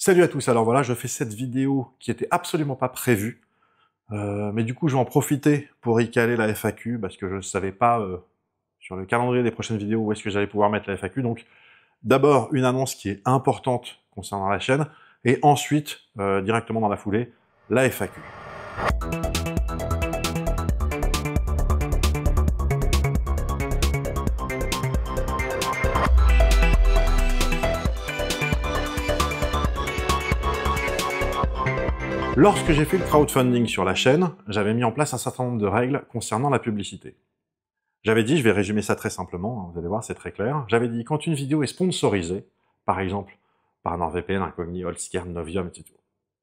Salut à tous, alors voilà, je fais cette vidéo qui était absolument pas prévue, mais du coup je vais en profiter pour y caler la FAQ, parce que je ne savais pas sur le calendrier des prochaines vidéos où est-ce que j'allais pouvoir mettre la FAQ, donc d'abord une annonce qui est importante concernant la chaîne, et ensuite, directement dans la foulée, la FAQ. Lorsque j'ai fait le crowdfunding sur la chaîne, j'avais mis en place un certain nombre de règles concernant la publicité. J'avais dit, je vais résumer ça très simplement, hein, vous allez voir, c'est très clair. J'avais dit, quand une vidéo est sponsorisée, par exemple par NordVPN, Incogni, Holzkern, Novium, etc.,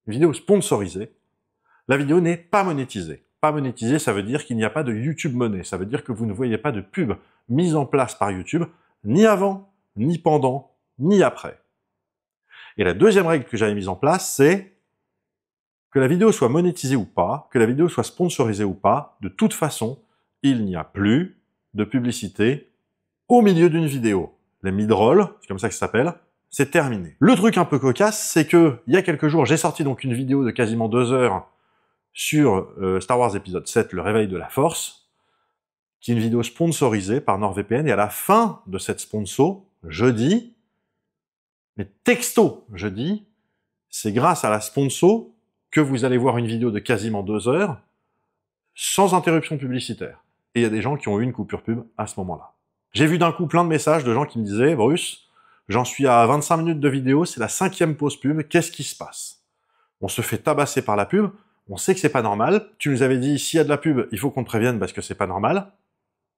une vidéo sponsorisée, la vidéo n'est pas monétisée. Pas monétisée, ça veut dire qu'il n'y a pas de YouTube Money. Ça veut dire que vous ne voyez pas de pub mise en place par YouTube, ni avant, ni pendant, ni après. Et la deuxième règle que j'avais mise en place, c'est que la vidéo soit monétisée ou pas, que la vidéo soit sponsorisée ou pas, de toute façon, il n'y a plus de publicité au milieu d'une vidéo. Les mid-rolls, c'est comme ça que ça s'appelle, c'est terminé. Le truc un peu cocasse, c'est que, il y a quelques jours, j'ai sorti donc une vidéo de quasiment 2 heures sur Star Wars épisode 7, le réveil de la Force, qui est une vidéo sponsorisée par NordVPN, et à la fin de cette sponsor, je dis, mais texto, je dis, c'est grâce à la sponsor que vous allez voir une vidéo de quasiment 2 heures sans interruption publicitaire. Et il y a des gens qui ont eu une coupure pub à ce moment-là. J'ai vu d'un coup plein de messages de gens qui me disaient « Bruce, j'en suis à 25 minutes de vidéo, c'est la 5e pause pub, qu'est-ce qui se passe ?» On se fait tabasser par la pub, on sait que c'est pas normal, tu nous avais dit « S'il y a de la pub, il faut qu'on te prévienne parce que c'est pas normal. »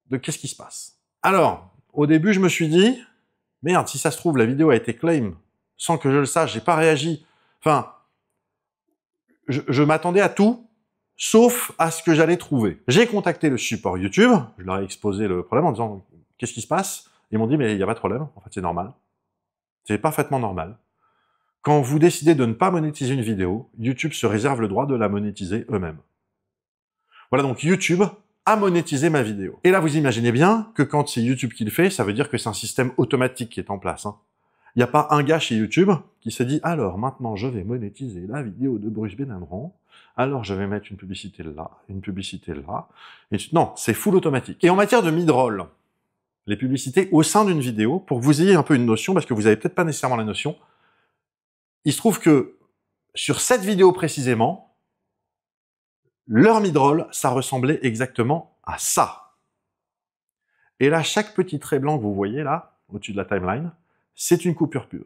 Donc qu'est-ce qui se passe? Alors, au début, je me suis dit « Merde, si ça se trouve, la vidéo a été claim sans que je le sache, j'ai pas réagi. » Enfin, je m'attendais à tout, sauf à ce que j'allais trouver. J'ai contacté le support YouTube, je leur ai exposé le problème en disant « Qu'est-ce qui se passe ?» Ils m'ont dit « Mais il n'y a pas de problème, en fait c'est normal. C'est parfaitement normal. Quand vous décidez de ne pas monétiser une vidéo, YouTube se réserve le droit de la monétiser eux-mêmes. » Voilà, donc YouTube a monétisé ma vidéo. Et là, vous imaginez bien que quand c'est YouTube qui le fait, ça veut dire que c'est un système automatique qui est en place, hein. Il n'y a pas un gars chez YouTube qui se dit « Alors, maintenant, je vais monétiser la vidéo de Bruce Benamran. Alors, je vais mettre une publicité là, une publicité là. » Non, c'est full automatique. Et en matière de mid-roll, les publicités au sein d'une vidéo, pour que vous ayez un peu une notion, parce que vous n'avez peut-être pas nécessairement la notion, il se trouve que sur cette vidéo précisément, leur mid-roll, ça ressemblait exactement à ça. Et là, chaque petit trait blanc que vous voyez là, au-dessus de la timeline, c'est une coupure pub.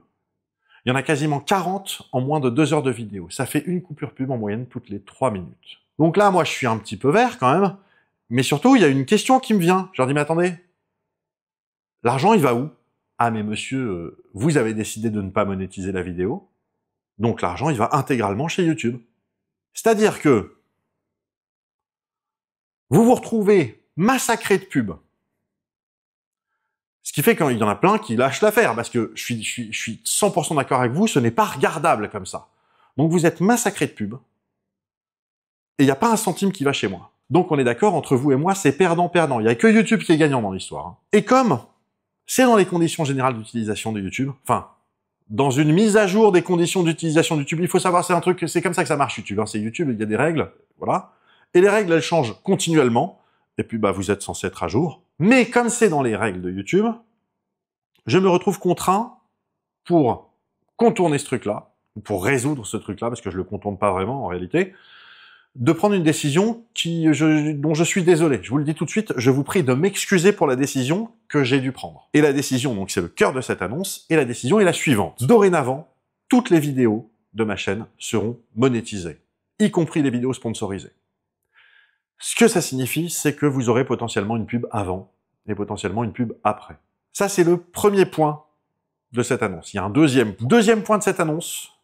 Il y en a quasiment 40 en moins de 2 heures de vidéo. Ça fait une coupure pub en moyenne toutes les 3 minutes. Donc là, moi, je suis un petit peu vert quand même, mais surtout, il y a une question qui me vient. Je leur dis, mais attendez, l'argent, il va où? Ah, mais monsieur, vous avez décidé de ne pas monétiser la vidéo, donc l'argent, il va intégralement chez YouTube. C'est-à-dire que vous vous retrouvez massacré de pubs. Ce qui fait qu'il y en a plein qui lâchent l'affaire, parce que je suis 100% d'accord avec vous, ce n'est pas regardable comme ça. Donc vous êtes massacré de pubs, et il n'y a pas un centime qui va chez moi. Donc on est d'accord, entre vous et moi, c'est perdant-perdant. Il n'y a que YouTube qui est gagnant dans l'histoire, hein. Et comme c'est dans les conditions générales d'utilisation de YouTube, enfin, dans une mise à jour des conditions d'utilisation de YouTube, il faut savoir, c'est un truc, c'est comme ça que ça marche YouTube, hein. C'est YouTube, il y a des règles, voilà. Et les règles, elles changent continuellement, et puis bah vous êtes censé être à jour. Mais comme c'est dans les règles de YouTube, je me retrouve contraint pour contourner ce truc-là, ou pour résoudre ce truc-là, parce que je le contourne pas vraiment en réalité, de prendre une décision dont je suis désolé. Je vous le dis tout de suite, je vous prie de m'excuser pour la décision que j'ai dû prendre. Et la décision, donc c'est le cœur de cette annonce, et la décision est la suivante. Dorénavant, toutes les vidéos de ma chaîne seront monétisées, y compris les vidéos sponsorisées. Ce que ça signifie, c'est que vous aurez potentiellement une pub avant, et potentiellement une pub après. Ça, c'est le premier point de cette annonce. Il y a un deuxième point. Deuxième point de cette annonce,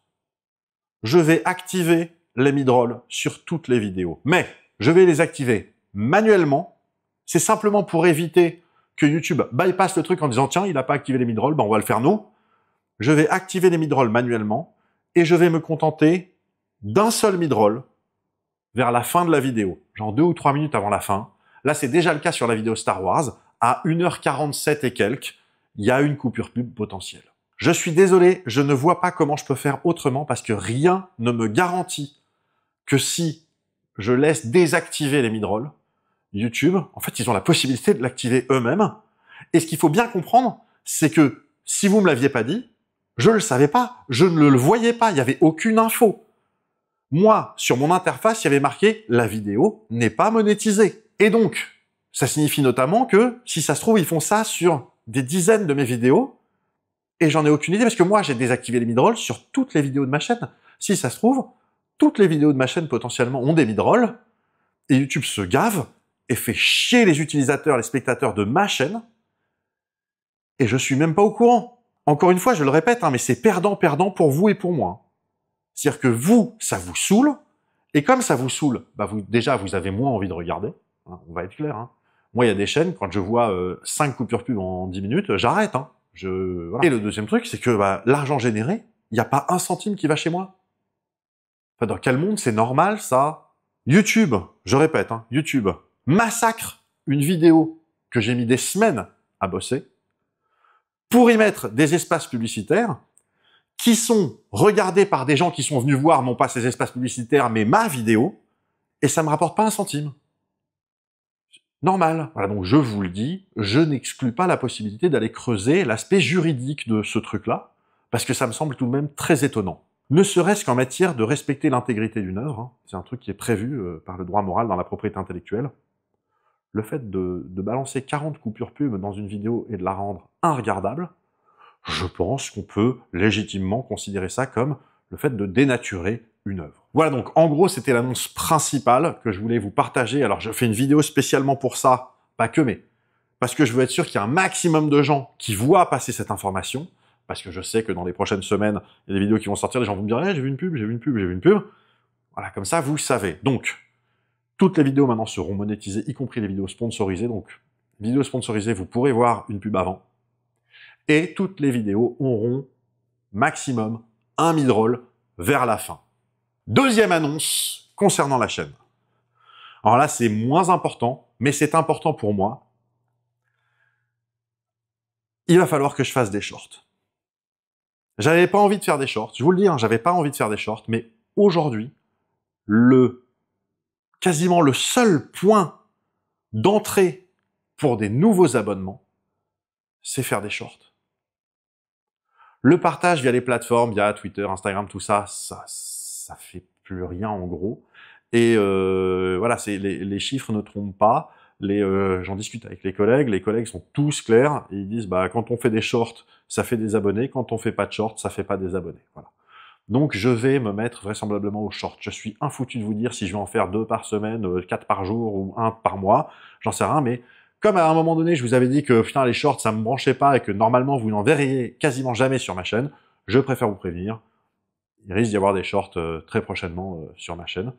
je vais activer les mid-rolls sur toutes les vidéos. Mais je vais les activer manuellement. C'est simplement pour éviter que YouTube bypasse le truc en disant « Tiens, il n'a pas activé les mid-rolls, ben on va le faire nous ». Je vais activer les mid-rolls manuellement et je vais me contenter d'un seul mid-roll vers la fin de la vidéo, genre 2 ou 3 minutes avant la fin. Là, c'est déjà le cas sur la vidéo Star Wars. À 1h47 et quelques, il y a une coupure pub potentielle. Je suis désolé, je ne vois pas comment je peux faire autrement parce que rien ne me garantit que si je laisse désactiver les mid-rolls, YouTube, en fait, ils ont la possibilité de l'activer eux-mêmes. Et ce qu'il faut bien comprendre, c'est que si vous me l'aviez pas dit, je le savais pas, je ne le voyais pas, il y avait aucune info. Moi, sur mon interface, il y avait marqué « La vidéo n'est pas monétisée ». Et donc, ça signifie notamment que, si ça se trouve, ils font ça sur des dizaines de mes vidéos, et j'en ai aucune idée, parce que moi, j'ai désactivé les mid-rolls sur toutes les vidéos de ma chaîne. Si ça se trouve, toutes les vidéos de ma chaîne, potentiellement, ont des mid-rolls, et YouTube se gave, et fait chier les utilisateurs, les spectateurs de ma chaîne, et je suis même pas au courant. Encore une fois, je le répète, hein, mais c'est perdant-perdant pour vous et pour moi. C'est-à-dire que vous, ça vous saoule, et comme ça vous saoule, bah déjà, vous avez moins envie de regarder, hein, on va être clair. Hein. Moi, il y a des chaînes, quand je vois 5 coupures pub en 10 minutes, j'arrête. Hein. Voilà. Et le deuxième truc, c'est que l'argent généré, il n'y a pas un centime qui va chez moi. Enfin, dans quel monde c'est normal, ça? YouTube, je répète, hein, YouTube, massacre une vidéo que j'ai mis des semaines à bosser, pour y mettre des espaces publicitaires, qui sont regardés par des gens qui sont venus voir non pas ces espaces publicitaires, mais ma vidéo, et ça me rapporte pas un centime. Normal. Voilà, donc je vous le dis, je n'exclus pas la possibilité d'aller creuser l'aspect juridique de ce truc-là, parce que ça me semble tout de même très étonnant. Ne serait-ce qu'en matière de respecter l'intégrité d'une œuvre, hein, c'est un truc qui est prévu par le droit moral dans la propriété intellectuelle. Le fait de balancer 40 coupures pub dans une vidéo et de la rendre inregardable, je pense qu'on peut légitimement considérer ça comme le fait de dénaturer une œuvre. Voilà, donc en gros, c'était l'annonce principale que je voulais vous partager. Alors, je fais une vidéo spécialement pour ça, pas que, mais parce que je veux être sûr qu'il y a un maximum de gens qui voient passer cette information, parce que je sais que dans les prochaines semaines, il y a des vidéos qui vont sortir, les gens vont me dire hey, « j'ai vu une pub, j'ai vu une pub, j'ai vu une pub ». Voilà, comme ça, vous savez. Donc, toutes les vidéos maintenant seront monétisées, y compris les vidéos sponsorisées. Donc, vidéos sponsorisées, vous pourrez voir une pub avant. Et toutes les vidéos auront maximum un mid-roll vers la fin. Deuxième annonce concernant la chaîne. Alors là, c'est moins important, mais c'est important pour moi. Il va falloir que je fasse des shorts. J'avais pas envie de faire des shorts, je vous le dis, hein, j'avais pas envie de faire des shorts, mais aujourd'hui, quasiment le seul point d'entrée pour des nouveaux abonnements, c'est faire des shorts. Le partage via les plateformes, via Twitter, Instagram, tout ça, ça fait plus rien en gros. Et voilà, les chiffres ne trompent pas. J'en discute avec les collègues sont tous clairs, et ils disent quand on fait des shorts, ça fait des abonnés, quand on fait pas de shorts, ça fait pas des abonnés. Voilà. Donc je vais me mettre vraisemblablement aux shorts. Je suis infoutu de vous dire si je vais en faire 2 par semaine, 4 par jour ou 1 par mois, j'en sais rien, mais comme à un moment donné, je vous avais dit que putain les shorts ça me branchait pas et que normalement vous n'en verriez quasiment jamais sur ma chaîne, je préfère vous prévenir. Il risque d'y avoir des shorts très prochainement sur ma chaîne.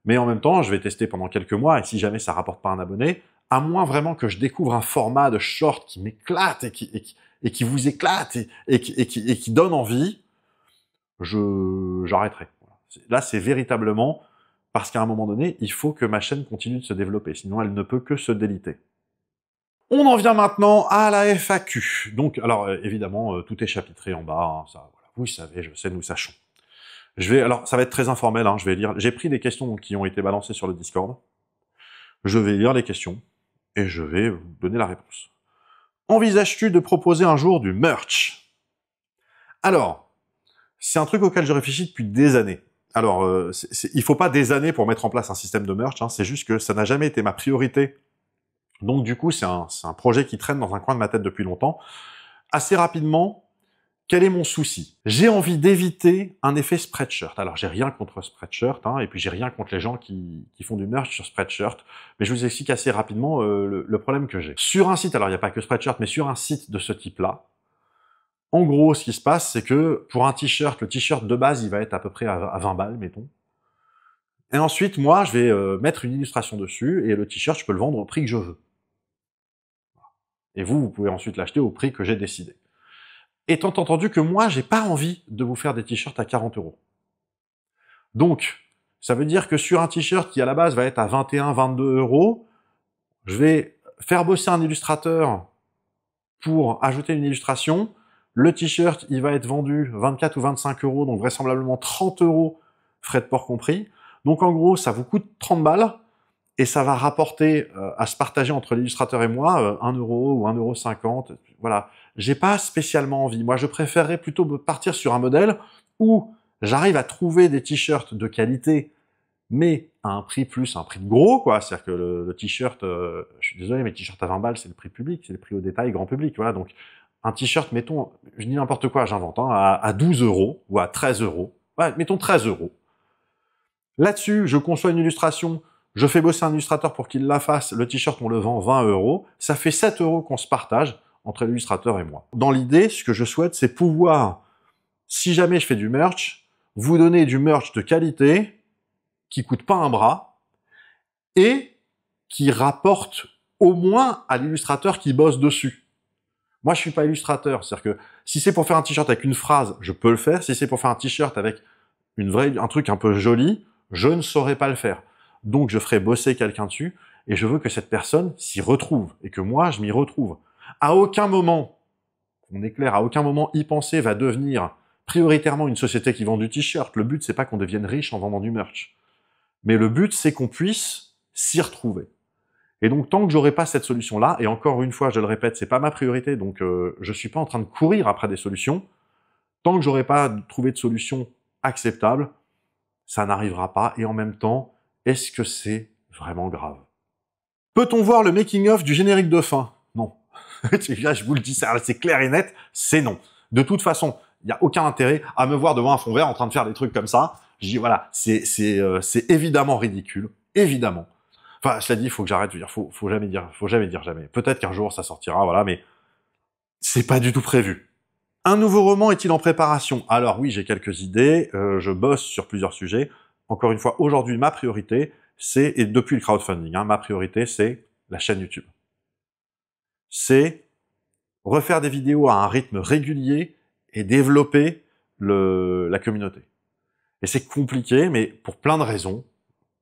Mais en même temps, je vais tester pendant quelques mois et si jamais ça rapporte pas un abonné, à moins vraiment que je découvre un format de short qui m'éclate et qui vous éclate et qui donne envie, j'arrêterai. Là, c'est véritablement parce qu'à un moment donné, il faut que ma chaîne continue de se développer, sinon elle ne peut que se déliter. On en vient maintenant à la FAQ. Donc, alors évidemment, tout est chapitré en bas, hein, ça, voilà, vous savez, je sais, nous sachons. Alors, ça va être très informel, hein, je vais lire. J'ai pris des questions donc, qui ont été balancées sur le Discord. Je vais lire les questions et je vais vous donner la réponse. Envisages-tu de proposer un jour du merch? Alors, c'est un truc auquel je réfléchis depuis des années. Alors, il faut pas des années pour mettre en place un système de merch, hein, c'est juste que ça n'a jamais été ma priorité. Donc du coup, c'est un projet qui traîne dans un coin de ma tête depuis longtemps. Assez rapidement, quel est mon souci? J'ai envie d'éviter un effet Spreadshirt. Alors, j'ai rien contre Spreadshirt, hein, et puis j'ai rien contre les gens qui font du merch sur Spreadshirt, mais je vous explique assez rapidement le problème que j'ai. Sur un site, alors il n'y a pas que Spreadshirt, mais sur un site de ce type-là, en gros, ce qui se passe, c'est que pour un t-shirt, le t-shirt de base, il va être à peu près à 20 balles, mettons. Et ensuite, moi, je vais mettre une illustration dessus, et le t-shirt, je peux le vendre au prix que je veux. Et vous pouvez ensuite l'acheter au prix que j'ai décidé. Étant entendu que moi, j'ai pas envie de vous faire des t-shirts à 40 €. Donc, ça veut dire que sur un t-shirt qui à la base va être à 21, 22 €, je vais faire bosser un illustrateur pour ajouter une illustration, Le t-shirt, il va être vendu 24 ou 25 €, donc vraisemblablement 30 €, frais de port compris. Donc en gros, ça vous coûte 30 balles, et ça va rapporter, à se partager entre l'illustrateur et moi, 1 € ou 1,50 €. Voilà. J'ai pas spécialement envie. Moi, je préférerais plutôt partir sur un modèle où j'arrive à trouver des t-shirts de qualité, mais à un prix plus un prix de gros, quoi. C'est-à-dire que le t-shirt, je suis désolé, mais le t-shirt à 20 balles, c'est le prix public, c'est le prix au détail, grand public, voilà. Donc, un t-shirt, mettons, je dis n'importe quoi, j'invente, hein, à 12 € ou à 13 €. Ouais, mettons 13 €. Là-dessus, je conçois une illustration, je fais bosser un illustrateur pour qu'il la fasse, le t-shirt, on le vend 20 €, ça fait 7 € qu'on se partage entre l'illustrateur et moi. Dans l'idée, ce que je souhaite, c'est pouvoir, si jamais je fais du merch, vous donner du merch de qualité, qui coûte pas un bras, et qui rapporte au moins à l'illustrateur qui bosse dessus. Moi, je suis pas illustrateur, c'est-à-dire que si c'est pour faire un t-shirt avec une phrase, je peux le faire. Si c'est pour faire un t-shirt avec un truc un peu joli, je ne saurais pas le faire. Donc, je ferai bosser quelqu'un dessus, et je veux que cette personne s'y retrouve, et que moi, je m'y retrouve. À aucun moment, on est clair, à aucun moment, y-penser va devenir prioritairement une société qui vend du t-shirt. Le but, c'est pas qu'on devienne riche en vendant du merch. Mais le but, c'est qu'on puisse s'y retrouver. Et donc, tant que j'aurai pas cette solution-là, et encore une fois, je le répète, c'est pas ma priorité, donc je suis pas en train de courir après des solutions, tant que j'aurai pas trouvé de solution acceptable, ça n'arrivera pas, et en même temps, est-ce que c'est vraiment grave? Peut-on voir le making-of du générique de fin? Non. Là, je vous le dis, c'est clair et net, c'est non. De toute façon, il n'y a aucun intérêt à me voir devant un fond vert en train de faire des trucs comme ça. Je dis, voilà, c'est évidemment ridicule, évidemment. Enfin, cela dit, il faut que j'arrête de dire, faut jamais dire jamais. Peut-être qu'un jour ça sortira, voilà, mais c'est pas du tout prévu. Un nouveau roman est-il en préparation? Alors oui, j'ai quelques idées, je bosse sur plusieurs sujets. Encore une fois, aujourd'hui, ma priorité, c'est, et depuis le crowdfunding, hein, ma priorité, c'est la chaîne YouTube. C'est refaire des vidéos à un rythme régulier et développer la communauté. Et c'est compliqué, mais pour plein de raisons.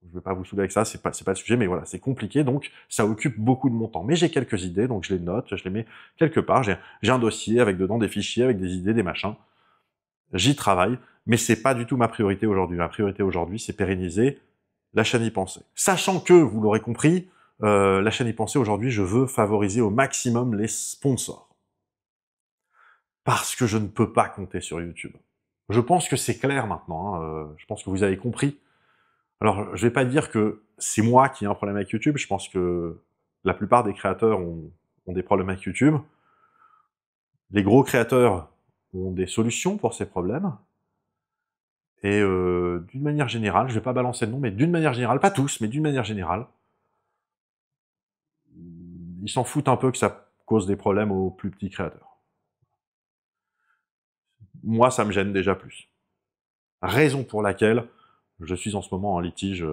Je ne vais pas vous saouler avec ça, c'est pas le sujet, mais voilà, c'est compliqué, donc ça occupe beaucoup de mon temps. Mais j'ai quelques idées, donc je les note, je les mets quelque part, j'ai un dossier avec dedans des fichiers, avec des idées, des machins. J'y travaille, mais c'est pas du tout ma priorité aujourd'hui. Ma priorité aujourd'hui, c'est pérenniser la chaîne y-penser. Sachant que, vous l'aurez compris, la chaîne y-penser aujourd'hui, je veux favoriser au maximum les sponsors. Parce que je ne peux pas compter sur YouTube. Je pense que c'est clair maintenant, hein, je pense que vous avez compris. Alors, je vais pas dire que c'est moi qui ai un problème avec YouTube, je pense que la plupart des créateurs ont des problèmes avec YouTube. Les gros créateurs ont des solutions pour ces problèmes. Et d'une manière générale, je vais pas balancer le nom, mais d'une manière générale, pas tous, mais d'une manière générale, ils s'en foutent un peu que ça cause des problèmes aux plus petits créateurs. Moi, ça me gêne déjà plus. Raison pour laquelle je suis en ce moment en litige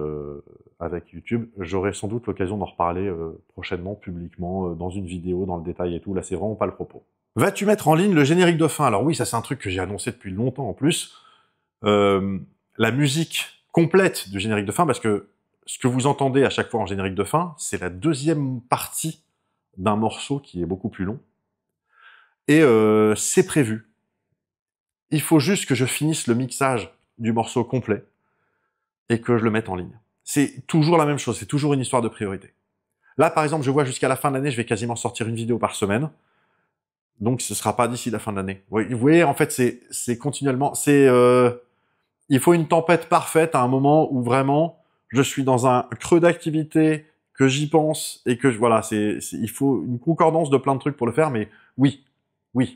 avec YouTube. J'aurai sans doute l'occasion d'en reparler prochainement, publiquement, dans une vidéo, dans le détail et tout. Là, c'est vraiment pas le propos. Vas-tu mettre en ligne le générique de fin? Alors oui, ça c'est un truc que j'ai annoncé depuis longtemps en plus. La musique complète du générique de fin, parce que ce que vous entendez à chaque fois en générique de fin, c'est la deuxième partie d'un morceau qui est beaucoup plus long. Et c'est prévu. Il faut juste que je finisse le mixage du morceau complet et que je le mette en ligne. C'est toujours la même chose, c'est toujours une histoire de priorité. Là, par exemple, je vois jusqu'à la fin de l'année, je vais quasiment sortir une vidéo par semaine. Donc, ce sera pas d'ici la fin de l'année. Vous voyez, en fait, c'est continuellement... il faut une tempête parfaite à un moment où vraiment, je suis dans un creux d'activité, que j'y pense, et que, voilà, il faut une concordance de plein de trucs pour le faire, mais oui,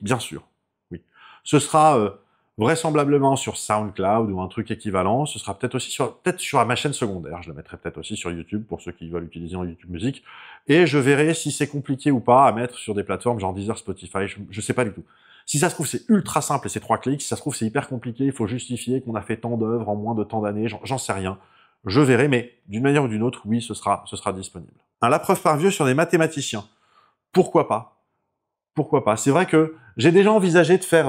bien sûr, oui. Ce sera vraisemblablement sur SoundCloud ou un truc équivalent, ce sera peut-être aussi sur ma chaîne secondaire, je le mettrai peut-être aussi sur YouTube pour ceux qui veulent utiliser en YouTube Music, et je verrai si c'est compliqué ou pas à mettre sur des plateformes genre Deezer, Spotify, je sais pas du tout. Si ça se trouve, c'est ultra simple et c'est 3 clics, si ça se trouve, c'est hyper compliqué, il faut justifier qu'on a fait tant d'œuvres en moins de tant d'années, j'en sais rien. Je verrai, mais d'une manière ou d'une autre, oui, ce sera disponible. La preuve par vieux sur des mathématiciens. Pourquoi pas? Pourquoi pas? C'est vrai que j'ai déjà envisagé de faire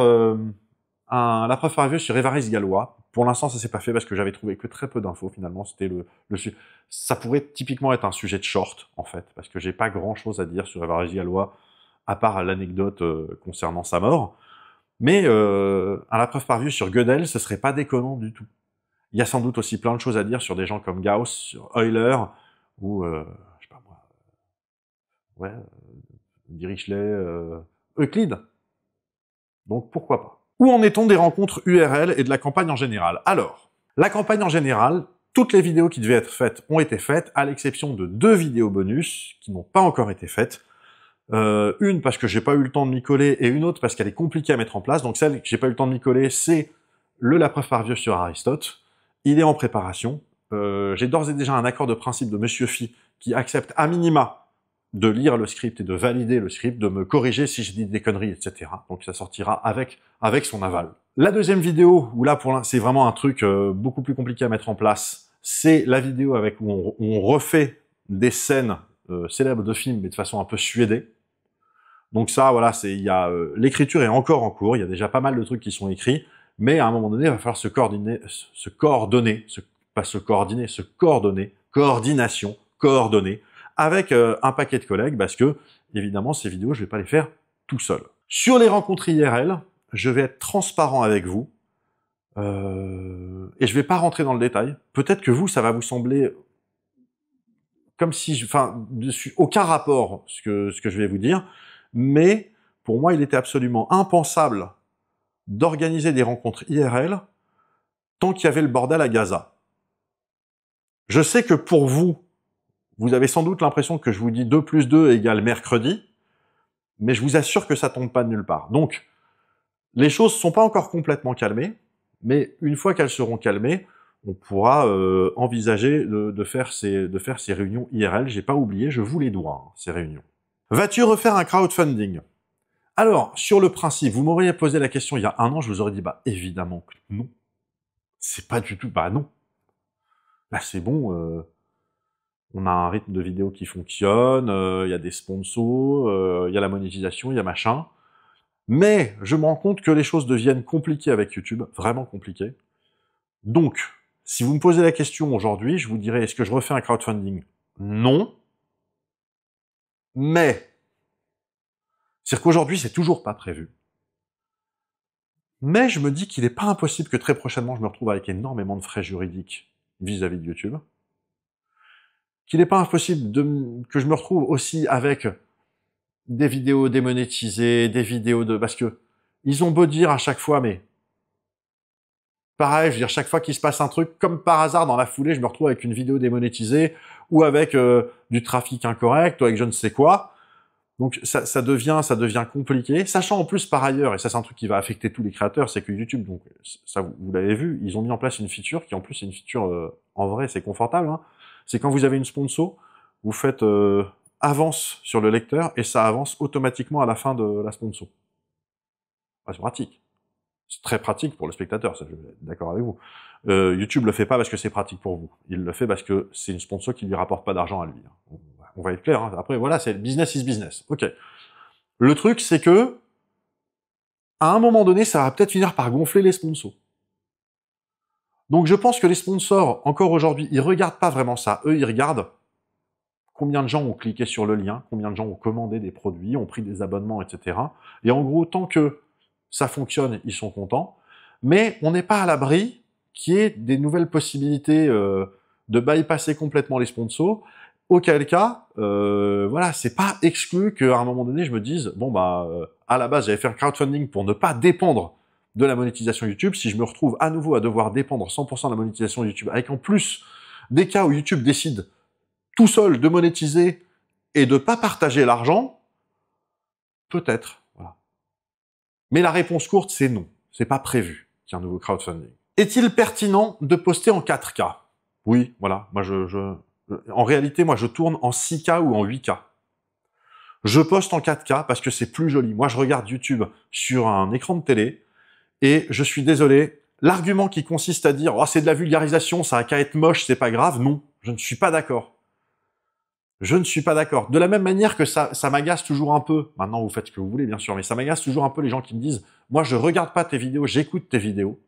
la preuve par vieux sur Évariste Galois. Pour l'instant, ça s'est pas fait parce que j'avais trouvé que très peu d'infos, finalement. C'était ça pourrait typiquement être un sujet de short, en fait, parce que j'ai pas grand chose à dire sur Évariste Galois, à part l'anecdote concernant sa mort. Mais à la preuve par vue sur Gödel, ce serait pas déconnant du tout. Il y a sans doute aussi plein de choses à dire sur des gens comme Gauss, sur Euler, ou, je sais pas moi, ouais, Dirichlet, Euclide. Donc pourquoi pas. Où en est-on des rencontres URL et de la campagne en général? Alors, la campagne en général, toutes les vidéos qui devaient être faites ont été faites, à l'exception de 2 vidéos bonus qui n'ont pas encore été faites. Une parce que j'ai pas eu le temps de m'y coller, et une autre parce qu'elle est compliquée à mettre en place. Donc celle que j'ai pas eu le temps de m'y coller, c'est la preuve par vieux sur Aristote. Il est en préparation. J'ai d'ores et déjà un accord de principe de Monsieur Phi qui accepte à minima de lire le script et de valider le script, de me corriger si je dis des conneries, etc. Donc ça sortira avec son aval. La deuxième vidéo, où là c'est vraiment un truc beaucoup plus compliqué à mettre en place, c'est la vidéo où on refait des scènes célèbres de films, mais de façon un peu suédée. Donc ça, voilà, l'écriture est encore en cours, il y a déjà pas mal de trucs qui sont écrits, mais à un moment donné, il va falloir coordonner, avec un paquet de collègues, parce que, évidemment, ces vidéos, je vais pas les faire tout seul. Sur les rencontres IRL, je vais être transparent avec vous, et je vais pas rentrer dans le détail. Peut-être que vous, ça va vous sembler comme si, aucun rapport, ce que je vais vous dire, mais pour moi, il était absolument impensable d'organiser des rencontres IRL tant qu'il y avait le bordel à Gaza. Je sais que pour vous, vous avez sans doute l'impression que je vous dis 2 + 2 = mercredi, mais je vous assure que ça tombe pas de nulle part. Donc, les choses sont pas encore complètement calmées, mais une fois qu'elles seront calmées, on pourra envisager de faire ces réunions IRL. J'ai pas oublié, je vous les dois, hein, ces réunions. Vas-tu refaire un crowdfunding? Alors, sur le principe, vous m'auriez posé la question il y a 1 an, je vous aurais dit, bah évidemment que non. C'est pas du tout, bah non. Là c'est bon, on a un rythme de vidéo qui fonctionne, il y a des sponsors, il y a la monétisation, il y a machin. Mais je me rends compte que les choses deviennent compliquées avec YouTube, vraiment compliquées. Donc, si vous me posez la question aujourd'hui, je vous dirais, est-ce que je refais un crowdfunding? Non. Mais, c'est-à-dire qu'aujourd'hui, c'est toujours pas prévu. Mais je me dis qu'il n'est pas impossible que très prochainement, je me retrouve avec énormément de frais juridiques vis-à-vis de YouTube. Qu'il n'est pas impossible que je me retrouve aussi avec des vidéos démonétisées, des vidéos de... Parce que ils ont beau dire à chaque fois, mais... Pareil, je veux dire, chaque fois qu'il se passe un truc, comme par hasard, dans la foulée, je me retrouve avec une vidéo démonétisée, ou avec du trafic incorrect, ou avec je ne sais quoi. Donc ça devient compliqué, sachant en plus par ailleurs, et ça c'est un truc qui va affecter tous les créateurs, c'est que YouTube, donc ça vous l'avez vu, ils ont mis en place une feature qui en plus est une feature, en vrai c'est confortable, hein. C'est quand vous avez une sponsor, vous faites avance sur le lecteur, et ça avance automatiquement à la fin de la sponsor. Ah, c'est pratique. C'est très pratique pour le spectateur, ça, je vais être d'accord avec vous. YouTube le fait pas parce que c'est pratique pour vous. Il le fait parce que c'est une sponsor qui lui rapporte pas d'argent à lui. On va être clair, hein. Après, voilà, c'est business is business. Ok. Le truc, c'est que, à un moment donné, ça va peut-être finir par gonfler les sponsors. Donc je pense que les sponsors, encore aujourd'hui, ils regardent pas vraiment ça. Eux, ils regardent combien de gens ont cliqué sur le lien, combien de gens ont commandé des produits, ont pris des abonnements, etc. Et en gros, tant que ça fonctionne, ils sont contents. Mais on n'est pas à l'abri qu'il y ait des nouvelles possibilités de bypasser complètement les sponsors, auquel cas, voilà, c'est pas exclu qu'à un moment donné, je me dise, bon bah, à la base, j'avais fait un crowdfunding pour ne pas dépendre de la monétisation YouTube. Si je me retrouve à nouveau à devoir dépendre 100% de la monétisation YouTube, avec en plus des cas où YouTube décide tout seul de monétiser et de pas partager l'argent, peut-être, voilà. Mais la réponse courte, c'est non. C'est pas prévu qu'il y ait un nouveau crowdfunding. Est-il pertinent de poster en 4K? Oui, voilà. Moi, en réalité, moi, je tourne en 6K ou en 8K. Je poste en 4K parce que c'est plus joli. Moi, je regarde YouTube sur un écran de télé et je suis désolé, l'argument qui consiste à dire « Oh, c'est de la vulgarisation, ça a qu'à être moche, c'est pas grave », non, je ne suis pas d'accord. Je ne suis pas d'accord. De la même manière que ça m'agace toujours un peu, maintenant vous faites ce que vous voulez bien sûr, mais ça m'agace toujours un peu les gens qui me disent « Moi, je regarde pas tes vidéos, j'écoute tes vidéos ».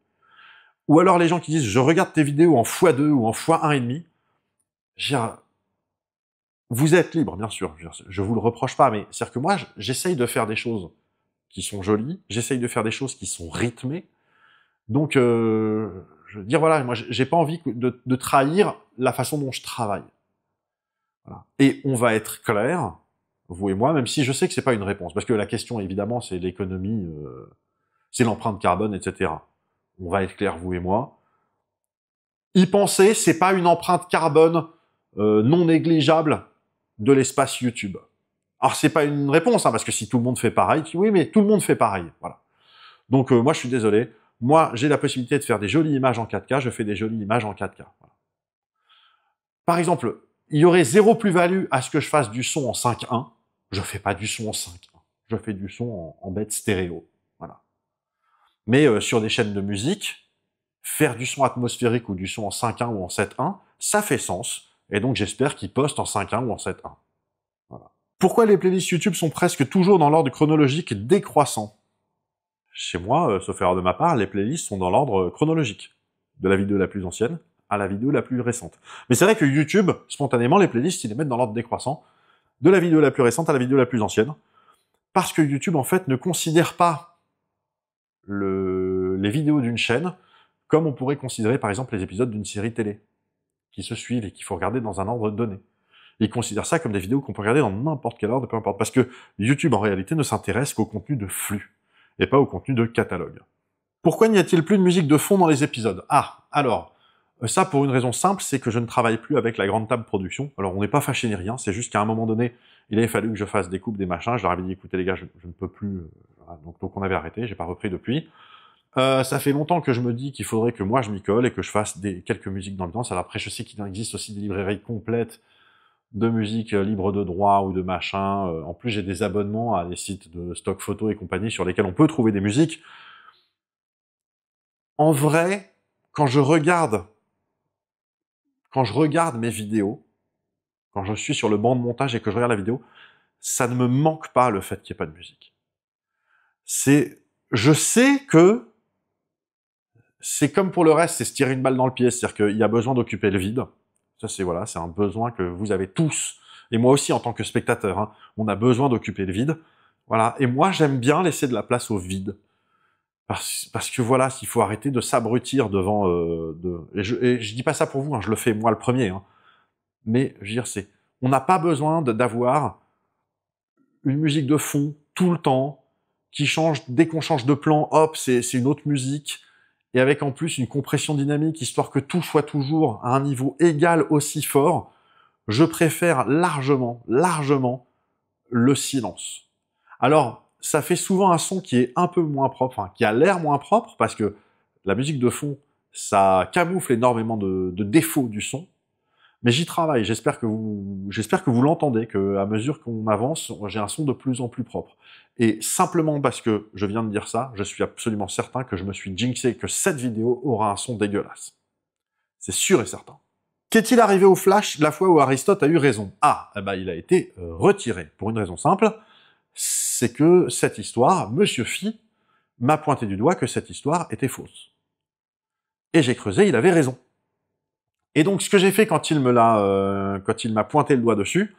Ou alors les gens qui disent « Je regarde tes vidéos en x2 ou en x1,5 ». Vous êtes libre, bien sûr, je vous le reproche pas, mais c'est-à-dire que moi, j'essaye de faire des choses qui sont jolies, j'essaye de faire des choses qui sont rythmées. Donc, je veux dire, voilà, moi, j'ai pas envie de trahir la façon dont je travaille. Voilà. Et on va être clair, vous et moi, même si je sais que c'est pas une réponse, parce que la question, évidemment, c'est l'économie, c'est l'empreinte carbone, etc. On va être clair, vous et moi. Y penser, c'est pas une empreinte carbone non négligeable de l'espace YouTube. Alors, c'est pas une réponse, hein, parce que si tout le monde fait pareil, oui, mais tout le monde fait pareil, voilà. Donc, moi, je suis désolé. Moi, j'ai la possibilité de faire des jolies images en 4K, je fais des jolies images en 4K. Voilà. Par exemple, il y aurait zéro plus-value à ce que je fasse du son en 5.1. Je fais pas du son en 5.1. Je fais du son en bête stéréo. Voilà. Mais sur des chaînes de musique, faire du son atmosphérique ou du son en 5.1 ou en 7.1, ça fait sens. Et donc j'espère qu'ils postent en 5.1 ou en 7.1. Voilà. Pourquoi les playlists YouTube sont presque toujours dans l'ordre chronologique décroissant? Chez moi, sauf erreur de ma part, les playlists sont dans l'ordre chronologique. De la vidéo la plus ancienne à la vidéo la plus récente. Mais c'est vrai que YouTube, spontanément, les playlists, ils les mettent dans l'ordre décroissant. De la vidéo la plus récente à la vidéo la plus ancienne. Parce que YouTube, en fait, ne considère pas les vidéos d'une chaîne comme on pourrait considérer, par exemple, les épisodes d'une série télé, qui se suivent et qu'il faut regarder dans un ordre donné. Ils considèrent ça comme des vidéos qu'on peut regarder dans n'importe quel ordre, peu importe. Parce que YouTube, en réalité, ne s'intéresse qu'au contenu de flux, et pas au contenu de catalogue. Pourquoi n'y a-t-il plus de musique de fond dans les épisodes? Ah, alors, ça pour une raison simple, c'est que je ne travaille plus avec la grande table production. Alors on n'est pas fâché ni rien, c'est juste qu'à un moment donné, il avait fallu que je fasse des coupes, des machins, je leur avais dit écoutez les gars, je ne peux plus, voilà. donc on avait arrêté, j'ai pas repris depuis. Ça fait longtemps que je me dis qu'il faudrait que moi je m'y colle et que je fasse quelques musiques d'ambiance. Alors après je sais qu'il existe aussi des librairies complètes de musique libre de droit ou de machin. En plus j'ai des abonnements à des sites de stock photo et compagnie sur lesquels on peut trouver des musiques. En vrai, quand je regarde mes vidéos, quand je suis sur le banc de montage et que je regarde la vidéo, ça ne me manque pas le fait qu'il n'y ait pas de musique. Je sais que c'est comme pour le reste, c'est se tirer une balle dans le pied, c'est-à-dire qu'il y a besoin d'occuper le vide. Ça, c'est voilà, c'est un besoin que vous avez tous, et moi aussi en tant que spectateur, hein, on a besoin d'occuper le vide. Voilà, et moi j'aime bien laisser de la place au vide. Parce que voilà, il faut arrêter de s'abrutir devant... et je dis pas ça pour vous, hein, je le fais moi le premier. Hein. Mais, je veux dire, on n'a pas besoin d'avoir une musique de fond tout le temps, qui change, dès qu'on change de plan, hop, c'est une autre musique, et avec en plus une compression dynamique, histoire que tout soit toujours à un niveau égal aussi fort. Je préfère largement le silence. Alors, ça fait souvent un son qui est un peu moins propre, enfin, qui a l'air moins propre, parce que la musique de fond, ça camoufle énormément de défauts du son, mais j'y travaille, j'espère que vous l'entendez, qu'à mesure qu'on avance, j'ai un son de plus en plus propre. Et simplement parce que je viens de dire ça, je suis absolument certain que je me suis jinxé que cette vidéo aura un son dégueulasse. C'est sûr et certain. Qu'est-il arrivé au Flash la fois où Aristote a eu raison? Ah, eh ben, il a été retiré, pour une raison simple, c'est que cette histoire, Monsieur Phi m'a pointé du doigt que cette histoire était fausse. Et j'ai creusé, il avait raison. Et donc, ce que j'ai fait quand il m'a pointé le doigt dessus,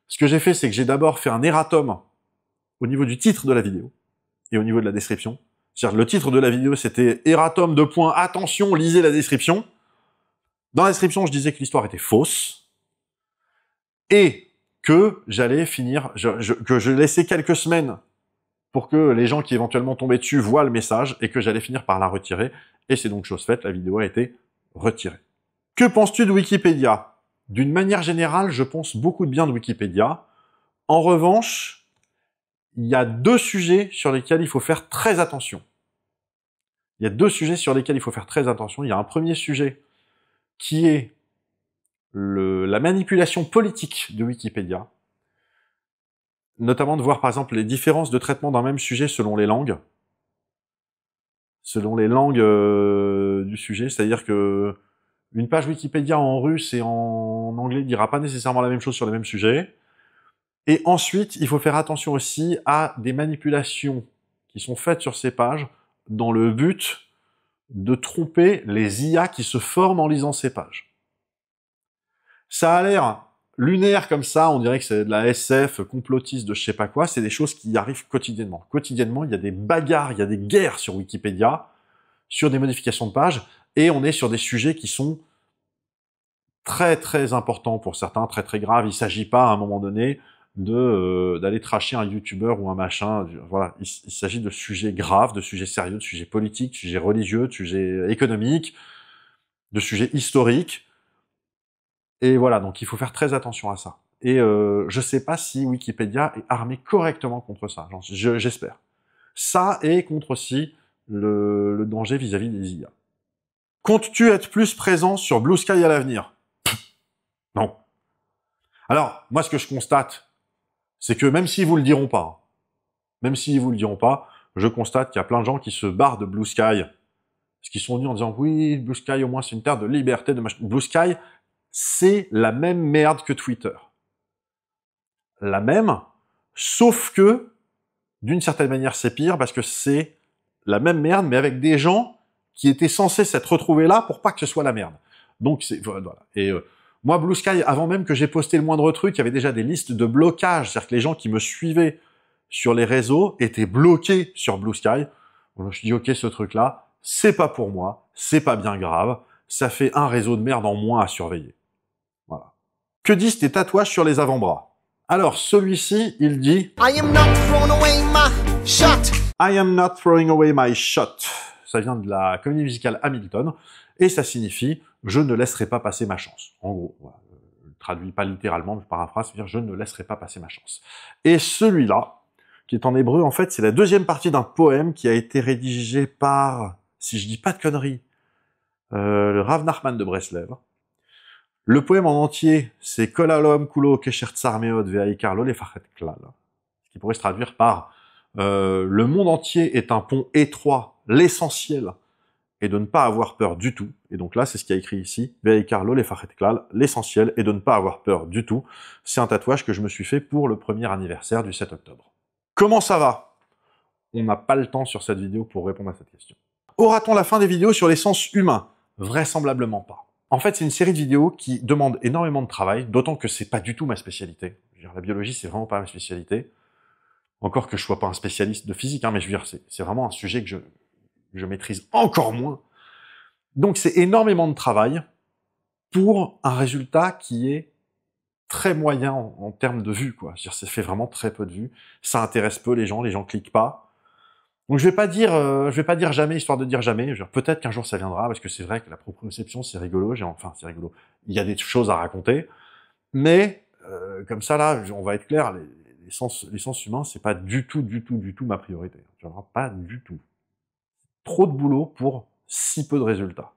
ce que j'ai fait, c'est que j'ai d'abord fait un erratum au niveau du titre de la vidéo et au niveau de la description. C'est-à-dire le titre de la vidéo, c'était erratum : attention, lisez la description. Dans la description, je disais que l'histoire était fausse et que j'allais finir, que je laissais quelques semaines pour que les gens qui éventuellement tombaient dessus voient le message et que j'allais finir par la retirer. Et c'est donc chose faite, la vidéo a été retirée. Que penses-tu de Wikipédia? D'une manière générale, je pense beaucoup de bien de Wikipédia. En revanche, il y a deux sujets sur lesquels il faut faire très attention. Il y a deux sujets sur lesquels il faut faire très attention. Il y a un premier sujet qui est la manipulation politique de Wikipédia, notamment de voir par exemple les différences de traitement d'un même sujet selon les langues. Selon les langues du sujet, c'est-à-dire que une page Wikipédia en russe et en anglais dira pas nécessairement la même chose sur les mêmes sujets. Et ensuite, il faut faire attention aussi à des manipulations qui sont faites sur ces pages dans le but de tromper les IA qui se forment en lisant ces pages. Ça a l'air lunaires comme ça, on dirait que c'est de la SF, complotiste de je sais pas quoi, c'est des choses qui arrivent quotidiennement. Quotidiennement, il y a des bagarres, il y a des guerres sur Wikipédia, sur des modifications de pages, et on est sur des sujets qui sont très très importants pour certains, très très graves. Il s'agit pas à un moment donné d'aller tracher un youtubeur ou un machin. Voilà, il s'agit de sujets graves, de sujets sérieux, de sujets politiques, de sujets religieux, de sujets économiques, de sujets historiques. Et voilà, donc il faut faire très attention à ça. Et je sais pas si Wikipédia est armé correctement contre ça, j'espère. Ça et contre aussi le danger vis-à-vis des IA. Comptes-tu être plus présent sur Blue Sky à l'avenir? Non. Alors, moi, ce que je constate, c'est que même s'ils vous le diront pas, je constate qu'il y a plein de gens qui se barrent de Blue Sky, parce qu'ils sont venus en disant, oui, Blue Sky, au moins, c'est une terre de liberté, de machin. Blue Sky, c'est la même merde que Twitter. La même, sauf que, d'une certaine manière, c'est pire, parce que c'est la même merde, mais avec des gens qui étaient censés s'être retrouvés là pour pas que ce soit la merde. Donc, c'est, voilà. Et moi, Blue Sky, avant même que j'ai posté le moindre truc, il y avait déjà des listes de blocage, c'est-à-dire que les gens qui me suivaient sur les réseaux étaient bloqués sur Blue Sky. Donc, je me suis dit, ok, ce truc-là, c'est pas pour moi, c'est pas bien grave, ça fait un réseau de merde en moins à surveiller. Voilà. Que disent tes tatouages sur les avant-bras? Alors, celui-ci, il dit I am not throwing away my shot. I am not throwing away my shot. Ça vient de la comédie musicale Hamilton, et ça signifie je ne laisserai pas passer ma chance. En gros, voilà, je ne traduis pas littéralement, je paraphrase, c'est-à-dire je ne laisserai pas passer ma chance. Et celui-là, qui est en hébreu, en fait, c'est la deuxième partie d'un poème qui a été rédigé par, si je dis pas de conneries, le Rav Nachman de Breslev. Le poème en entier, c'est Kol Ha'olam Kulo Kesher Tsar Meod Ve'Aikar Lo Lefachet Klal, ce qui pourrait se traduire par le monde entier est un pont étroit, l'essentiel est de ne pas avoir peur du tout. Et donc là, c'est ce qu'il y a écrit ici, Ve'Aikar Lo Lefachet Klal, l'essentiel est de ne pas avoir peur du tout. C'est un tatouage que je me suis fait pour le premier anniversaire du 7 octobre. Comment ça va? On n'a pas le temps sur cette vidéo pour répondre à cette question. Aura-t-on la fin des vidéos sur les sens humains? Vraisemblablement pas. En fait, c'est une série de vidéos qui demande énormément de travail, d'autant que c'est pas du tout ma spécialité. Je veux dire, la biologie, c'est vraiment pas ma spécialité. Encore que je sois pas un spécialiste de physique, hein, mais je veux dire, c'est vraiment un sujet que je maîtrise encore moins. Donc c'est énormément de travail pour un résultat qui est très moyen en termes de vues, quoi. C'est-à-dire, ça fait vraiment très peu de vues. Ça intéresse peu les gens cliquent pas. Donc je vais pas dire jamais histoire de dire jamais. Peut-être qu'un jour ça viendra, parce que c'est vrai que la proprioception c'est rigolo. Enfin c'est rigolo. Il y a des choses à raconter, mais comme ça là, on va être clair, les sens humains c'est pas du tout ma priorité. Pas du tout. Trop de boulot pour si peu de résultats.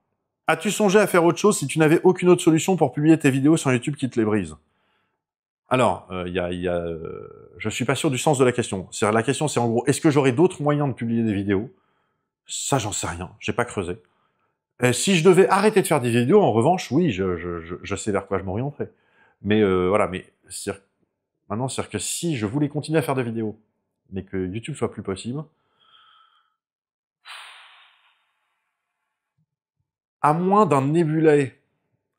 As-tu songé à faire autre chose si tu n'avais aucune autre solution pour publier tes vidéos sur YouTube qui te les brise? Alors, je suis pas sûr du sens de la question. La question, c'est en gros, est-ce que j'aurai d'autres moyens de publier des vidéos? Ça, j'en sais rien. J'ai pas creusé. Si je devais arrêter de faire des vidéos, en revanche, oui, je sais vers quoi je m'orienterais. Mais voilà, mais maintenant, c'est-à-dire que si je voulais continuer à faire des vidéos, mais que YouTube soit plus possible, à moins d'un Nebulae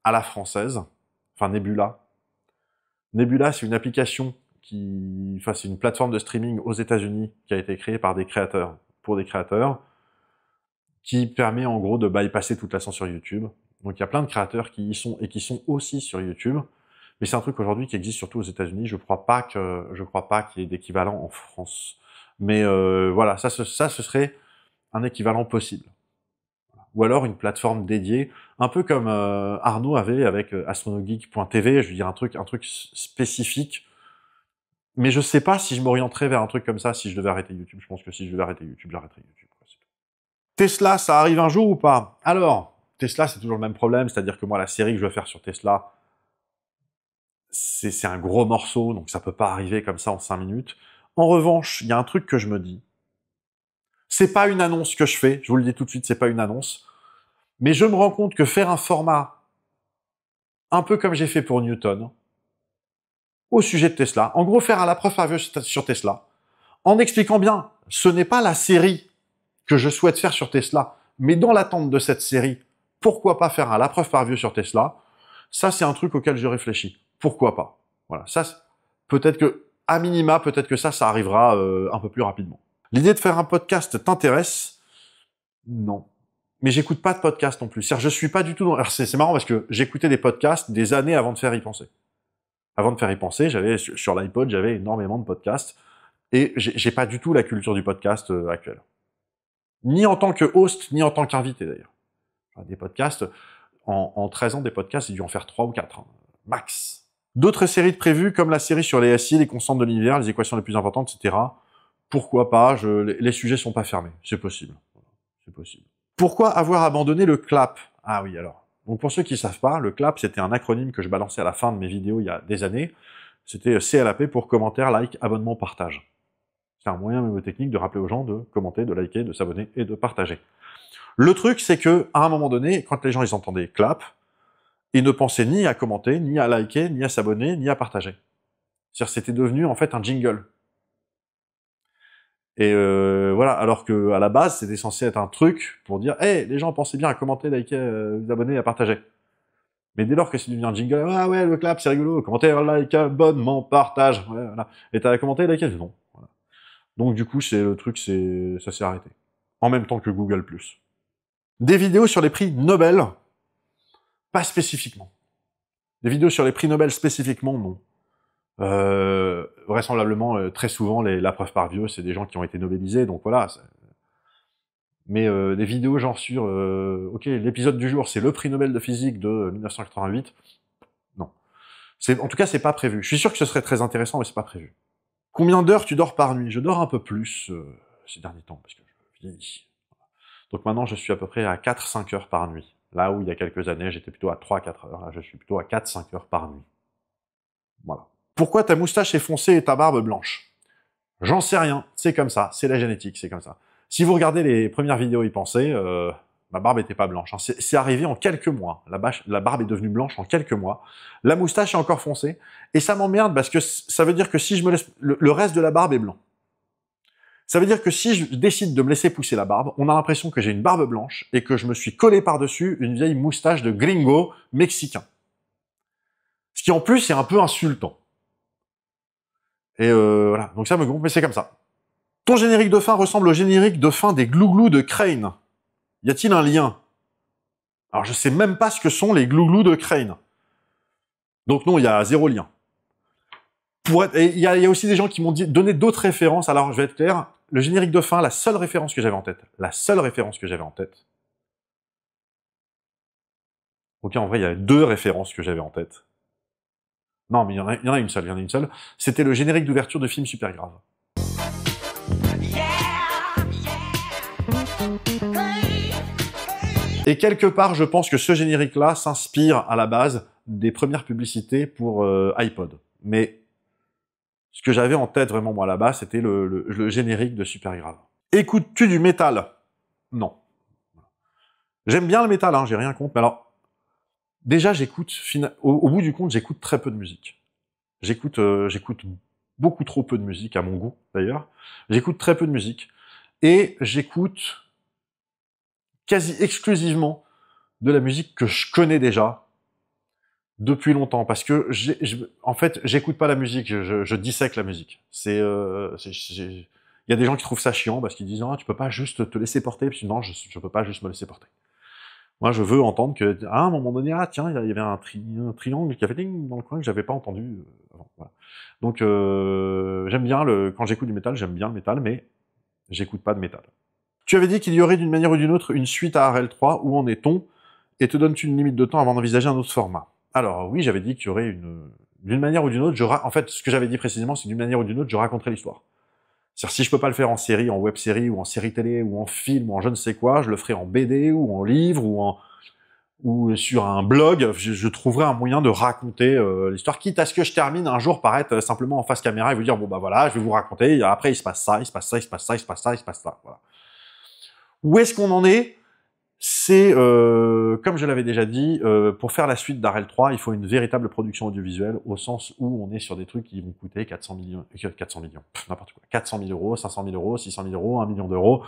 à la française, enfin Nebula. Nebula, c'est une application c'est une plateforme de streaming aux États-Unis qui a été créée par des créateurs, pour des créateurs, qui permet en gros de bypasser toute la censure YouTube. Donc il y a plein de créateurs qui y sont et qui sont aussi sur YouTube, mais c'est un truc aujourd'hui qui existe surtout aux États-Unis. Je crois pas qu'il y ait d'équivalent en France. Mais voilà, ça ce serait un équivalent possible. Ou alors une plateforme dédiée, un peu comme Arnaud avait avec astronogeek.tv, je veux dire un truc spécifique. Mais je sais pas si je m'orienterais vers un truc comme ça si je devais arrêter YouTube. Je pense que si je devais arrêter YouTube, j'arrêterais YouTube. Tesla, ça arrive un jour ou pas? Alors, Tesla, c'est toujours le même problème, c'est-à-dire que moi, la série que je veux faire sur Tesla, c'est un gros morceau, donc ça peut pas arriver comme ça en 5 minutes. En revanche, il y a un truc que je me dis. C'est pas une annonce que je fais, je vous le dis tout de suite, c'est pas une annonce. Mais je me rends compte que faire un format un peu comme j'ai fait pour Newton, au sujet de Tesla, en gros faire à la preuve par vue sur Tesla, en expliquant bien, ce n'est pas la série que je souhaite faire sur Tesla, mais dans l'attente de cette série, pourquoi pas faire à la preuve par vue sur Tesla? Ça, c'est un truc auquel je réfléchis. pourquoi pas. Voilà, ça, peut-être que, à minima, peut-être que ça arrivera un peu plus rapidement. L'idée de faire un podcast t'intéresse? Non. Mais j'écoute pas de podcast non plus. C'est-à-dire, je suis pas du tout dans... Alors, c'est marrant parce que j'écoutais des podcasts des années avant de faire y penser. Avant de faire y penser, j'avais, sur l'iPod, j'avais énormément de podcasts. Et j'ai pas du tout la culture du podcast actuelle. Ni en tant que host, ni en tant qu'invité d'ailleurs. Enfin, des podcasts, en 13 ans, des podcasts, j'ai dû en faire 3 ou 4, hein, max. D'autres séries de prévues, comme la série sur les SI, les constantes de l'univers, les équations les plus importantes, etc. Pourquoi pas, les sujets sont pas fermés, c'est possible. C'est possible. Pourquoi avoir abandonné le CLAP? Ah oui, alors. Donc pour ceux qui savent pas, le CLAP, c'était un acronyme que je balançais à la fin de mes vidéos il y a des années. C'était CLAP pour commentaire, like, abonnement, partage. C'est un moyen mémotechnique de rappeler aux gens de commenter, de liker, de s'abonner et de partager. Le truc, c'est que, à un moment donné, quand les gens ils entendaient clap, ils ne pensaient ni à commenter, ni à liker, ni à s'abonner, ni à partager. C'est-à-dire, c'était devenu en fait un jingle. Et voilà, alors que à la base, c'était censé être un truc pour dire, hey, les gens pensez bien à commenter, liker, vous abonner, à partager. Mais dès lors que c'est devenu un jingle, ah ouais, le clap, c'est rigolo, commentaire, like, abonnement, partage, ouais, voilà. Et t'as commenté, liké, non. Voilà. Donc du coup, c'est le truc, ça s'est arrêté. En même temps que Google+. Des vidéos sur les prix Nobel, pas spécifiquement. Des vidéos sur les prix Nobel spécifiquement, non. Vraisemblablement, très souvent, la preuve par vieux, c'est des gens qui ont été nobelisés, donc voilà. Mais des vidéos genre sur, ok, l'épisode du jour, c'est le prix Nobel de physique de 1988, non. En tout cas, c'est pas prévu. Je suis sûr que ce serait très intéressant, mais c'est pas prévu. Combien d'heures tu dors par nuit? Je dors un peu plus ces derniers temps, parce que je vieillis. Donc maintenant, je suis à peu près à 4-5 heures par nuit. Là où il y a quelques années, j'étais plutôt à 3-4 heures. Là, je suis plutôt à 4-5 heures par nuit. Voilà. Pourquoi ta moustache est foncée et ta barbe blanche? J'en sais rien. C'est comme ça. C'est la génétique, c'est comme ça. Si vous regardez les premières vidéos y penser, ma barbe était pas blanche. Hein. C'est arrivé en quelques mois. La barbe est devenue blanche en quelques mois. La moustache est encore foncée. Et ça m'emmerde parce que ça veut dire que si je me laisse... Le reste de la barbe est blanc. Ça veut dire que si je décide de me laisser pousser la barbe, on a l'impression que j'ai une barbe blanche et que je me suis collé par-dessus une vieille moustache de gringo mexicain. Ce qui en plus est un peu insultant. Et voilà, donc ça me gonfle, mais c'est comme ça. Ton générique de fin ressemble au générique de fin des glouglous de Crane. Y a-t-il un lien? Alors je sais même pas ce que sont les glouglous de Crane. Donc non, il y a zéro lien. Il y a aussi des gens qui m'ont donné d'autres références, alors je vais être clair, le générique de fin, la seule référence que j'avais en tête, ok, en vrai, il y avait 2 références que j'avais en tête. Non, mais il y en a une seule, c'était le générique d'ouverture de film Super Grave. Et quelque part, je pense que ce générique-là s'inspire à la base des premières publicités pour iPod. Mais ce que j'avais en tête vraiment moi là-bas, c'était le générique de Super Grave. Écoutes-tu du métal? Non. J'aime bien le métal, hein, j'ai rien contre, mais alors, déjà j'écoute, au bout du compte, j'écoute très peu de musique. J'écoute beaucoup trop peu de musique, à mon goût d'ailleurs. J'écoute très peu de musique. Et j'écoute quasi exclusivement de la musique que je connais déjà, depuis longtemps, parce que en fait, j'écoute pas la musique, je dissèque la musique. Il y a des gens qui trouvent ça chiant parce qu'ils disent ah, tu peux pas juste te laisser porter, puis non, je peux pas juste me laisser porter. Moi, je veux entendre que à un moment donné, ah tiens, il y avait un triangle qui a fait ding dans le coin que j'avais pas entendu avant. Voilà. Donc j'aime bien quand j'écoute du métal, j'aime bien le métal, mais j'écoute pas de métal. Tu avais dit qu'il y aurait d'une manière ou d'une autre une suite à RL3, où en est-on? Et te donnes-tu une limite de temps avant d'envisager un autre format? Alors oui, j'avais dit qu'il y aurait d'une manière ou d'une autre, en fait, ce que j'avais dit précisément, c'est d'une manière ou d'une autre, je raconterai l'histoire. C'est-à-dire, si je peux pas le faire en série, en web-série, ou en série télé, ou en film, ou en je ne sais quoi, je le ferai en BD, ou en livre, ou sur un blog, je trouverai un moyen de raconter l'histoire, quitte à ce que je termine un jour par être simplement en face caméra et vous dire, bon bah voilà, je vais vous raconter, et après il se passe ça, il se passe ça, il se passe ça, il se passe ça, il se passe ça, voilà. Où est-ce qu'on en est? C'est, comme je l'avais déjà dit, pour faire la suite d'RL3, il faut une véritable production audiovisuelle, au sens où on est sur des trucs qui vont coûter 400 millions, n'importe quoi, 400 000 euros, 500 000 euros, 600 000 euros, 1 million d'euros.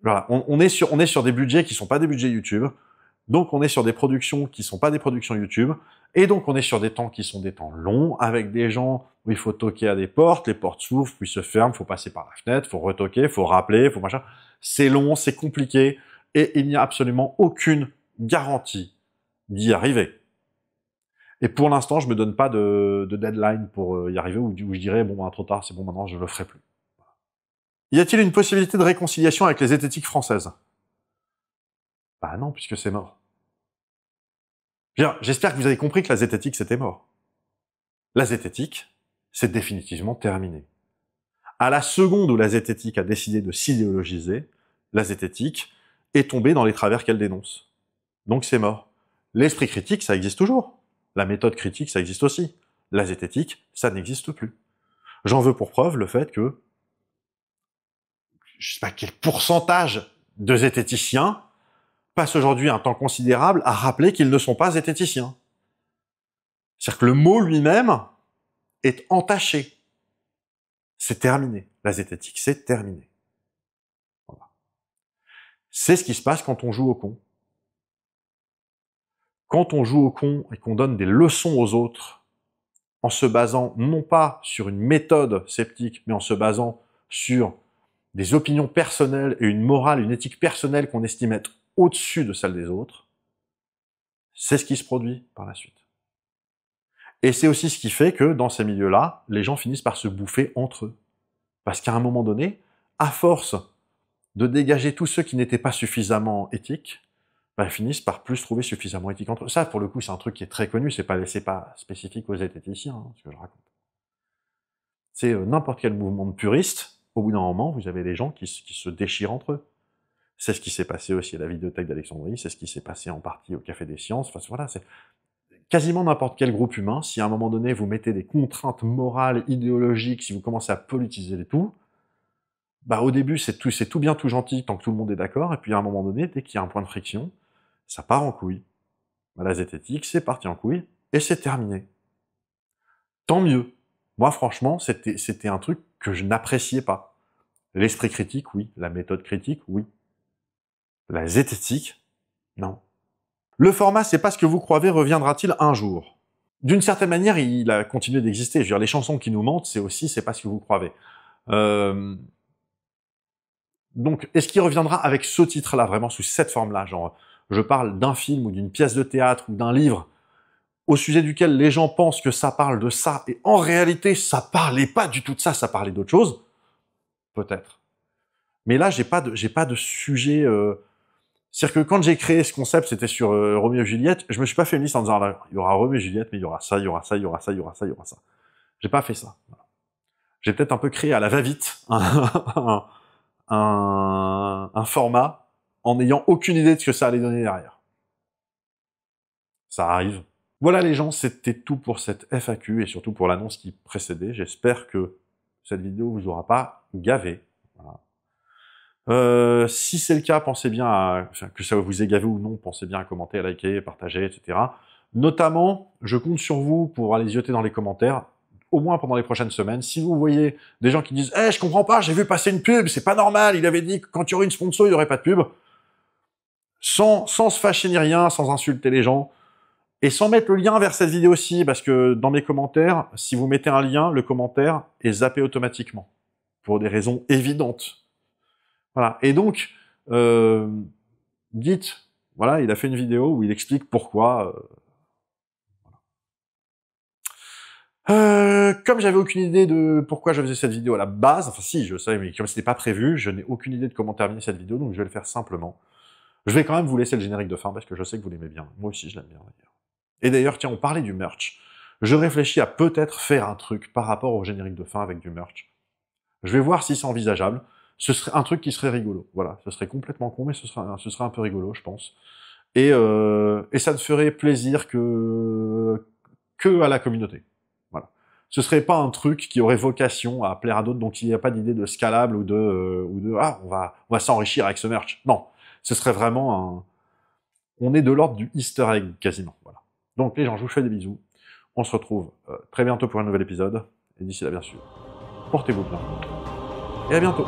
Voilà, on est sur des budgets qui sont pas des budgets YouTube, Donc on est sur des productions qui sont pas des productions YouTube, et donc on est sur des temps qui sont des temps longs, avec des gens où il faut toquer à des portes, les portes s'ouvrent, puis se ferment, faut passer par la fenêtre, faut retoquer, faut rappeler, faut machin. C'est long, c'est compliqué, et il n'y a absolument aucune garantie d'y arriver. Et pour l'instant, je me donne pas de deadline pour y arriver, où je dirais, bon, trop tard, c'est bon, maintenant, je le ferai plus. Y a-t-il une possibilité de réconciliation avec les zététiques françaises? Bah non, puisque c'est mort. J'espère que vous avez compris que la zététique, c'était mort. La zététique, c'est définitivement terminé. À la seconde où la zététique a décidé de s'idéologiser, la zététique est tombée dans les travers qu'elle dénonce. Donc c'est mort. L'esprit critique, ça existe toujours. La méthode critique, ça existe aussi. La zététique, ça n'existe plus. J'en veux pour preuve le fait que, je sais pas quel pourcentage de zététiciens passent aujourd'hui un temps considérable à rappeler qu'ils ne sont pas zététiciens. C'est-à-dire que le mot lui-même est entaché. C'est terminé. La zététique, c'est terminé. Voilà. C'est ce qui se passe quand on joue au con. Quand on joue au con et qu'on donne des leçons aux autres en se basant non pas sur une méthode sceptique, mais en se basant sur des opinions personnelles et une morale, une éthique personnelle qu'on estime être au-dessus de celle des autres, c'est ce qui se produit par la suite. Et c'est aussi ce qui fait que, dans ces milieux-là, les gens finissent par se bouffer entre eux. Parce qu'à un moment donné, à force de dégager tous ceux qui n'étaient pas suffisamment éthiques, ils finissent par plus trouver suffisamment éthiques entre eux. Ça, pour le coup, c'est un truc qui est très connu, c'est pas spécifique aux zététiciens, ce que je raconte. C'est n'importe quel mouvement de puristes, au bout d'un moment, vous avez des gens qui se déchirent entre eux. C'est ce qui s'est passé aussi à la Vidéothèque d'Alexandrie, c'est ce qui s'est passé en partie au Café des Sciences, enfin voilà, c'est quasiment n'importe quel groupe humain, si à un moment donné vous mettez des contraintes morales, idéologiques, si vous commencez à politiser les tout, au début c'est tout bien, tout gentil, tant que tout le monde est d'accord, et puis à un moment donné, dès qu'il y a un point de friction, ça part en couille. La zététique, c'est parti en couille, et c'est terminé. Tant mieux. Moi, franchement, c'était un truc que je n'appréciais pas. L'esprit critique, oui. La méthode critique, oui. La zététique, non. Le format, c'est pas ce que vous croyez, reviendra-t-il un jour? D'une certaine manière, il a continué d'exister. Je veux dire, les chansons qui nous mentent, c'est pas ce que vous croyez. Donc, est-ce qu'il reviendra avec ce titre-là, vraiment sous cette forme-là? Genre, je parle d'un film ou d'une pièce de théâtre ou d'un livre au sujet duquel les gens pensent que ça parle de ça, et en réalité, ça parlait pas du tout de ça parlait d'autre chose? Peut-être. Mais là, j'ai pas de sujet... C'est-à-dire que quand j'ai créé ce concept, c'était sur Roméo et Juliette, je me suis pas fait une liste en disant, là, il y aura Roméo et Juliette, mais il y aura ça, il y aura ça, il y aura ça, il y aura ça, il y aura ça. J'ai pas fait ça. Voilà. J'ai peut-être un peu créé à la va-vite un format en n'ayant aucune idée de ce que ça allait donner derrière. Ça arrive. Voilà les gens, c'était tout pour cette FAQ et surtout pour l'annonce qui précédait. J'espère que cette vidéo vous aura pas gavé. Voilà. Si c'est le cas, pensez bien à, que ça vous ait gavé ou non, pensez bien à commenter, à liker, partager, etc. Notamment, je compte sur vous pour aller zioter dans les commentaires, au moins pendant les prochaines semaines. Si vous voyez des gens qui disent « je comprends pas, j'ai vu passer une pub, c'est pas normal, il avait dit que quand il y aurait une sponsor, il n'y aurait pas de pub. » Sans se fâcher ni rien, sans insulter les gens, et sans mettre le lien vers cette vidéo-ci, parce que dans mes commentaires, si vous mettez un lien, le commentaire est zappé automatiquement, pour des raisons évidentes. Voilà. Et donc, dites, voilà, il a fait une vidéo où il explique pourquoi. Comme j'avais aucune idée de pourquoi je faisais cette vidéo à la base, enfin si, je savais, mais comme c'était pas prévu, je n'ai aucune idée de comment terminer cette vidéo, donc je vais le faire simplement. Je vais quand même vous laisser le générique de fin, parce que je sais que vous l'aimez bien. Moi aussi, je l'aime bien, d'ailleurs. Et d'ailleurs, tiens, on parlait du merch. Je réfléchis à peut-être faire un truc par rapport au générique de fin avec du merch. Je vais voir si c'est envisageable. Ce serait un truc qui serait rigolo. Voilà, ce serait complètement con, mais ce serait un peu rigolo, je pense. Et ça ne ferait plaisir que à la communauté. Voilà. Ce serait pas un truc qui aurait vocation à plaire à d'autres, donc il n'y a pas d'idée de scalable ou de ah, on va s'enrichir avec ce merch. Non, ce serait vraiment un... On est de l'ordre du easter egg, quasiment. Voilà. Donc les gens, je vous fais des bisous. On se retrouve très bientôt pour un nouvel épisode. Et d'ici là, bien sûr, portez-vous bien. Et à bientôt.